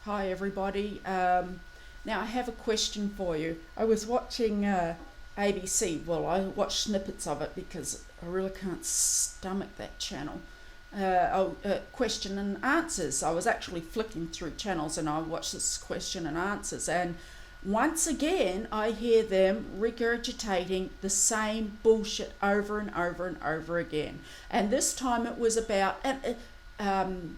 Hi everybody. Now I have a question for you. I was watching ABC. Well, I watched snippets of it because I really can't stomach that channel. Question and answers. I was actually flicking through channels and I watched this question and answers, and once again I hear them regurgitating the same bullshit over and over and over again. And this time it was about um,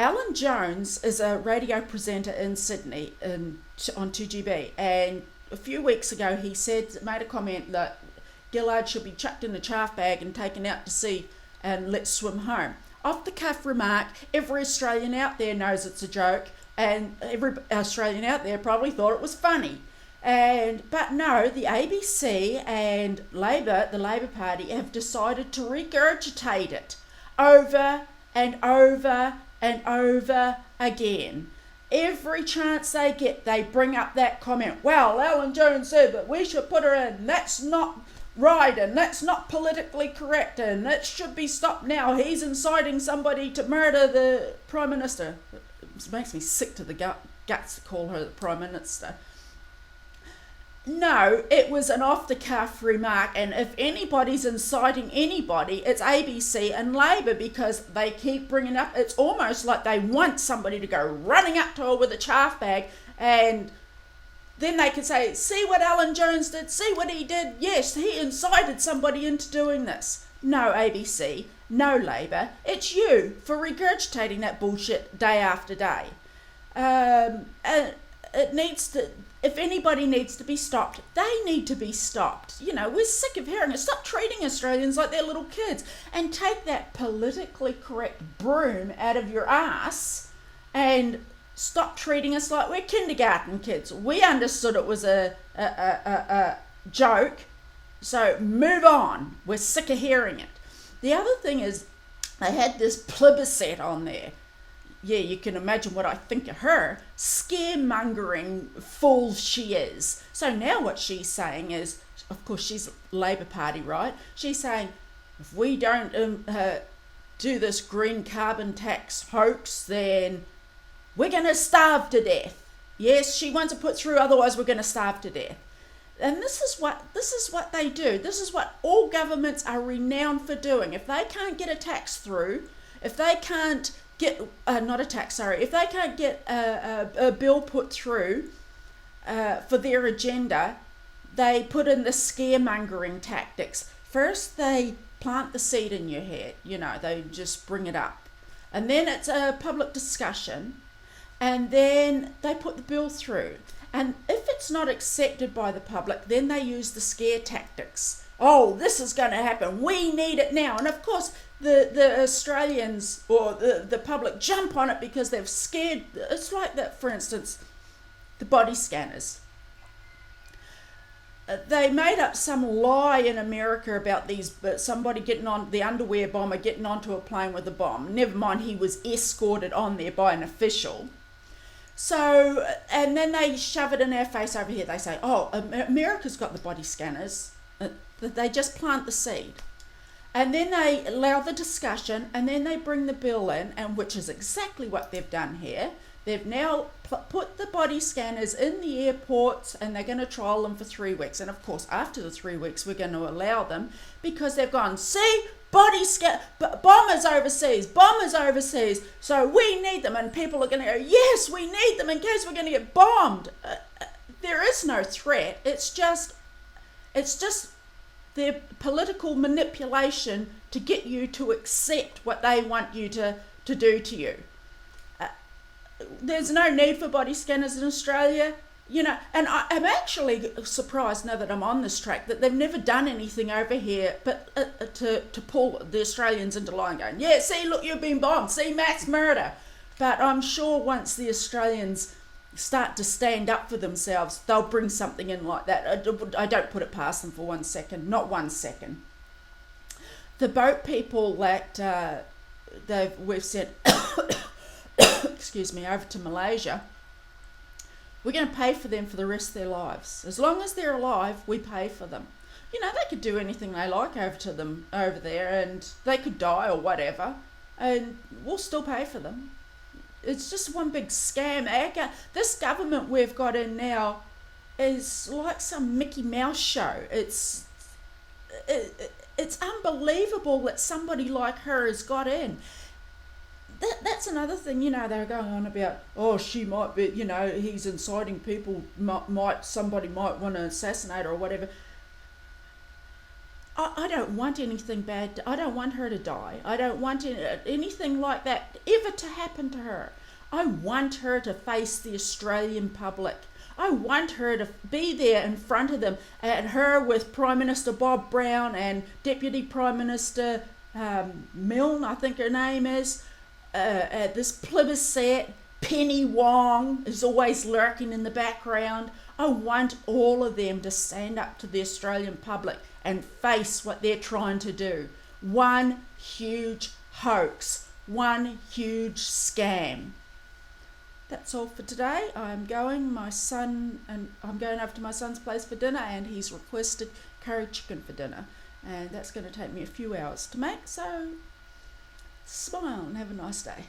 Alan Jones is a radio presenter in Sydney on 2GB, and a few weeks ago he made a comment that gillard should be chucked in a chaff bag and taken out to sea and let swim home. Off the cuff remark, every Australian out there knows it's a joke, and every Australian out there probably thought it was funny. But no, the ABC and Labor, the Labor Party, have decided to regurgitate it over and over and over again. Every chance they get, they bring up that comment. Well, Alan Jones said that we should put her in. That's not right, and that's not politically correct, and that should be stopped now. He's inciting somebody to murder the Prime Minister. It makes me sick to the guts to call her the Prime Minister. No, it was an off-the-cuff remark, and if anybody's inciting anybody, it's ABC and Labor, because they keep bringing up, it's almost like they want somebody to go running up to her with a chaff bag, and then they can say, see what Alan Jones did, see what he did, yes, he incited somebody into doing this. No, ABC, no Labor, it's you for regurgitating that bullshit day after day. It needs to, if anybody needs to be stopped, they need to be stopped. You know, we're sick of hearing it. Stop treating Australians like they're little kids, and take that politically correct broom out of your ass and stop treating us like we're kindergarten kids. We understood it was a joke, so move on. We're sick of hearing it. The other thing is, they had this plebiscite on there. Yeah, you can imagine what I think of her. Scaremongering fool she is. So now what she's saying is, of course she's Labor Party, right? She's saying, if we don't do this green carbon tax hoax, then we're going to starve to death. Yes, she wants to put through, otherwise we're going to starve to death. And this is what they do. This is what all governments are renowned for doing. If they can't get a tax through, if they can't get if they can't get a bill put through for their agenda, they put in the scaremongering tactics. First they plant the seed in your head, they just bring it up, and then it's a public discussion, and then they put the bill through, and if it's not accepted by the public, then they use the scare tactics. Oh, this is going to happen, we need it now. And of course the Australians or the public jump on it because they've scared. It's like that, for instance, the body scanners. They made up some lie in America about somebody getting on, the underwear bomber getting onto a plane with a bomb. Never mind, he was escorted on there by an official. So, and then they shove it in our face over here. They say, oh, America's got the body scanners. They just plant the seed. And then they allow the discussion, and then they bring the bill in, and which is exactly what they've done here. They've now put the body scanners in the airports, and they're going to trial them for 3 weeks. And of course, after the 3 weeks, we're going to allow them, because they've gone, see, bombers overseas, so we need them. And people are going to go, yes, we need them in case we're going to get bombed. There is no threat. It's just their political manipulation to get you to accept what they want you to do to you. There's no need for body scanners in Australia, and I'm actually surprised, now that I'm on this track, that they've never done anything over here but to pull the Australians into line, going, yeah, see, look, you've been bombed, see, mass murder. But I'm sure once the Australians start to stand up for themselves, they'll bring something in like that. I don't put it past them for 1 second, not 1 second. The boat people that we've sent excuse me, over to Malaysia, we're going to pay for them for the rest of their lives. As long as they're alive, we pay for them. They could do anything they like over there, and they could die or whatever, and we'll still pay for them. it's just one big scam. This government we've got in now is like some Mickey Mouse show. It's unbelievable that somebody like her has got in. That's another thing, they're going on about, oh, she might be, he's inciting people, somebody might want to assassinate her or whatever. I don't want anything bad. I don't want her to die. I don't want anything like that ever to happen to her. I want her to face the Australian public. I want her to be there in front of them, and her with Prime Minister Bob Brown and Deputy Prime Minister Milne, I think her name is, at this plebiscite. Penny Wong is always lurking in the background. I want all of them to stand up to the Australian public and face what they're trying to do. One huge hoax, one huge scam. That's all for today. I'm going over to my son's place for dinner, and he's requested curry chicken for dinner, and that's going to take me a few hours to make, so smile and have a nice day.